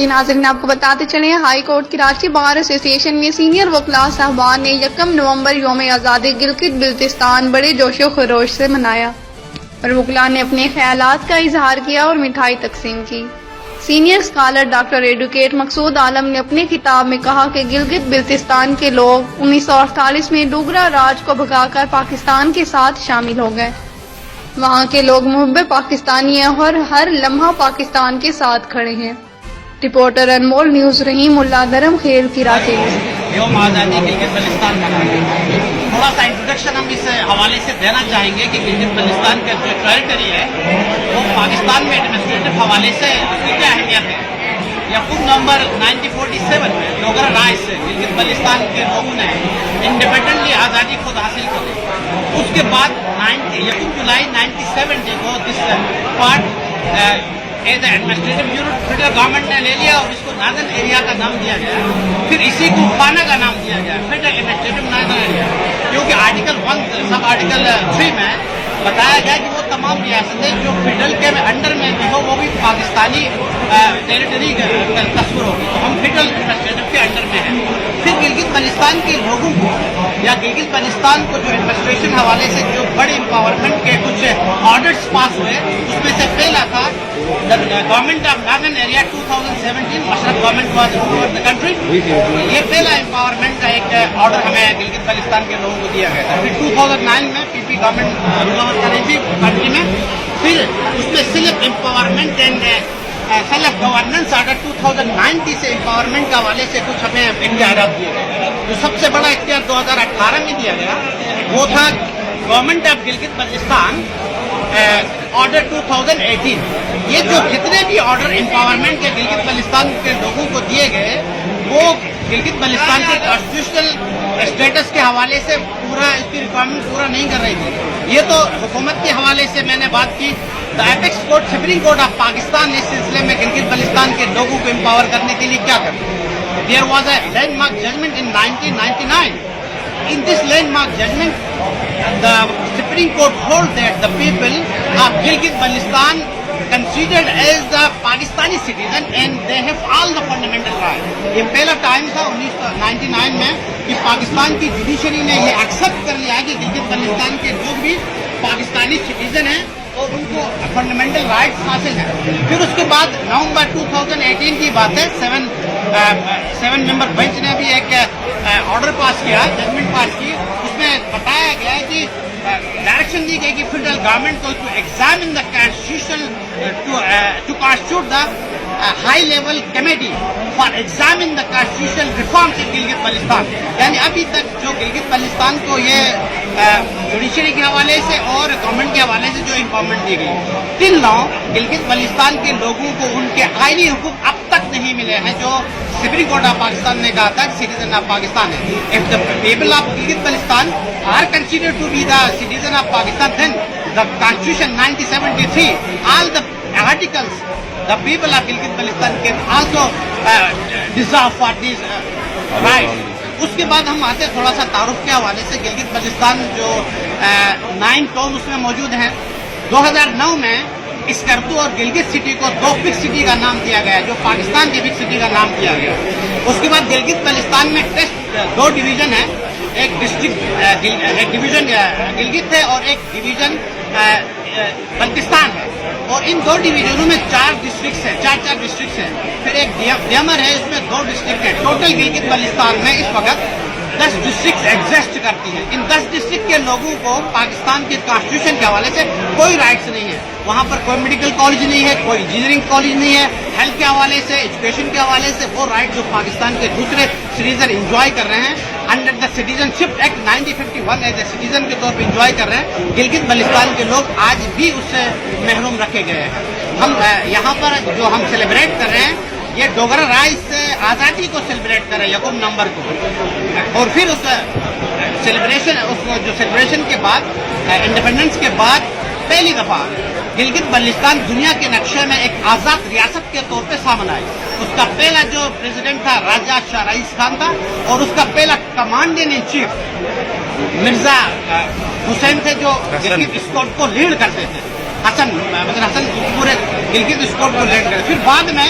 جی ناظرین، آپ کو بتاتے چلیں ہائی کورٹ کراچی بار ایسوسی ایشن میں سینئر وکلاء صاحبان نے 1 نومبر یوم آزادی گلگت بلتستان بڑے جوش و خروش سے منایا اور وکلاء نے اپنے خیالات کا اظہار کیا اور مٹھائی تقسیم کی۔ سینئر اسکالر ڈاکٹر ایڈوکیٹ مقصود عالم نے اپنے خطاب میں کہا کہ گلگت بلتستان کے لوگ 1948 میں ڈوگرا راج کو بھگا کر پاکستان کے ساتھ شامل ہو گئے۔ وہاں کے لوگ محب پاکستانی ہیں اور ہر لمحہ پاکستان کے ساتھ کھڑے ہیں۔ رپورٹر انمول نیوز رحیم اللہ درم خیل کراچی۔ یوم آزادی گلگت بلتستان کا تھوڑا سا انٹروڈکشن ہم اس حوالے سے دینا چاہیں گے کہ گلگت بلتستان کا جو ٹیریٹری ہے وہ پاکستان میں ایڈمنسٹریٹو حوالے سے اس کی کیا اہمیت ہے۔ یکم نومبر 1947 میں ڈوگرا راج سے گلگت بلتستان کے لوگوں نے انڈیپینڈنٹلی آزادی خود حاصل کری۔ اس کے بعد 1 جولائی 1970 کو this part as a administrative unit federal government نے لے لیا اور اس کو ناردرن ایریا کا نام دیا گیا۔ پھر اسی کو پانا کا نام دیا گیا، فیڈرل ایڈمنسٹریٹو ناردرن ایریا، کیونکہ آرٹیکل 1 سب آرٹیکل 3 میں بتایا گیا کہ وہ تمام ریاستیں جو فیڈرل کے انڈر میں بھی ہو وہ بھی پاکستانی ٹیریٹری کا تصور ہوگی، تو ہم فیڈرل ایڈمنسٹریٹو کے انڈر میں ہیں۔ پھر گلگت بلتستان کے لوگوں کو یا گلگت بلتستان کو جو ایڈمنسٹریشن حوالے سے جو بڑے امپاورمنٹ کے کچھ آرڈرز پاس ہوئے، اس میں سے پہلا تھا گورنمنٹ آف ناردرن ایریا 2017 مشرق government was over the country. یہ پہلا امپاورمنٹ کا ایک آرڈر ہمیں گلگت بلتستان کے لوگوں کو دیا گیا تھا۔ پھر 2009 میں پی پی گورنمنٹ رول اوور کر رہی تھی کنٹری میں، پھر اس میں self empowerment and self governance order 2090 سے امپاورمنٹ کے حوالے سے کچھ ہمیں اختیارات دیے گئے۔ جو سب سے بڑا اختیار 2018 میں دیا گیا وہ تھا government of Gilgit Baltistan order 2018۔ یہ جو جتنے بھی آرڈر امپاورمنٹ کے گلگت بلتستان کے لوگوں کو دیے گئے وہ گلگت بلتستان کے کانسٹیٹیوشنل اسٹیٹس کے حوالے سے پورا اس کی ریکوائرمنٹ پورا نہیں کر رہی تھی۔ یہ تو حکومت کے حوالے سے میں نے بات کی، the apex court supreme court of Pakistan نے اس سلسلے میں گلگت بلتستان کے لوگوں کو امپاور کرنے کے لیے کیا کرتا۔ There was a landmark judgment in 1999. In this landmark judgment, the Supreme Court held that the people of Gilgit Baltistan considered as the Pakistani citizen and they have all the fundamental rights. یہ پہلا time تھا 1999 میں کہ پاکستان کی judiciary نے یہ accept کر لیا کہ گلگت بلتستان کے لوگ بھی پاکستانی سٹیزن ہیں اور ان کو فنڈامنٹل رائٹس حاصل ہیں۔ پھر اس کے بعد نومبر 2018 کی بات ہے، 7 ممبر بینچ نے بھی ایک آرڈر پاس کیا، ججمنٹ پاس کی، اس میں بتایا گیا ہے کہ ڈائریکشن دی گئی کہ فیڈرل گورنمنٹ کو to examine the constitution to constitute the high level committee for examine the constitutional reforms in Gilgit Baltistan. یعنی ابھی تک جو گلگت بلتستان کو یہ جوڈیشری کے حوالے سے اور گورنمنٹ کے حوالے سے جو امپاورمنٹ دی گئی، ٹل ناؤ گلگت بلتستان کے لوگوں کو ان کے آئینی حقوق اب تک نہیں ملے ہیں جو سپریم کورٹ آف پاکستان نے کہا تھا سٹیزن آف پاکستان ہے۔ If the people of Gilgit Baltistan are considered to be the citizen of Pakistan, then the Constitution 1973, all the articles, the people of Gilgit Baltistan can also deserve for these rights. اس کے بعد ہم آتے تھوڑا سا تعارف کے حوالے سے۔ گلگت بلتستان جو 9 ٹاؤن اس میں موجود ہیں، 2009 میں اسکردو اور گلگت سٹی کو 2 بگ سٹی کا نام دیا گیا جو پاکستان کی بگ سٹی کا نام دیا گیا۔ اس کے بعد گلگت بلتستان میں 2 ڈویژن ہیں، ایک ڈسٹرکٹ ایک ڈویژن گلگت ہے اور ایک ڈویژن بلتستان ہے، اور ان 2 ڈویژنوں میں 4 ڈسٹرکٹس ہیں، 4 ڈسٹرکٹس ہیں۔ پھر ایک ڈیمر ہے، اس میں 2 ڈسٹرکٹ ہیں۔ ٹوٹل گلگت بلتستان میں اس وقت 10 ڈسٹرکٹ ایگزسٹ کرتی ہیں۔ ان 10 ڈسٹرکٹ کے لوگوں کو پاکستان کے کانسٹیٹیوشن کے حوالے سے کوئی رائٹس نہیں ہے۔ وہاں پر کوئی میڈیکل کالج نہیں ہے، کوئی انجینئرنگ کالج نہیں ہے، ہیلتھ کے حوالے سے، ایجوکیشن کے حوالے سے وہ رائٹ جو پاکستان کے دوسرے سٹیزن انجوائے کر رہے ہیں under the citizen ship act 1951 as a citizen کے طور پہ انجوائے کر رہے ہیں، گلگت بلتستان کے لوگ آج بھی اس سے محروم رکھے گئے ہیں۔ ہم یہاں پر جو ہم سیلیبریٹ کر رہے ہیں یہ ڈوگرا راج سے آزادی کو سیلیبریٹ کر رہے ہیں 1 نومبر کو، اور پھر اس سیلیبریشن کے بعد انڈیپینڈنس کے بعد پہلی دفعہ گلگت بلتستان دنیا کے نقشے میں ایک آزاد ریاست کے طور پہ سامنے آئی۔ اس کا پہلا جو پریزیڈنٹ تھا راجہ شاہ رئیس خان تھا، اور اس کا پہلا کمانڈنگ ان چیف مرزا حسین تھے جو گلگت اسکواڈ کو لیڈ کرتے تھے، حسن پورے گلگت اسکواڈ کو لیڈ کرتے۔ پھر بعد میں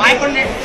500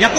1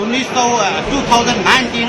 2019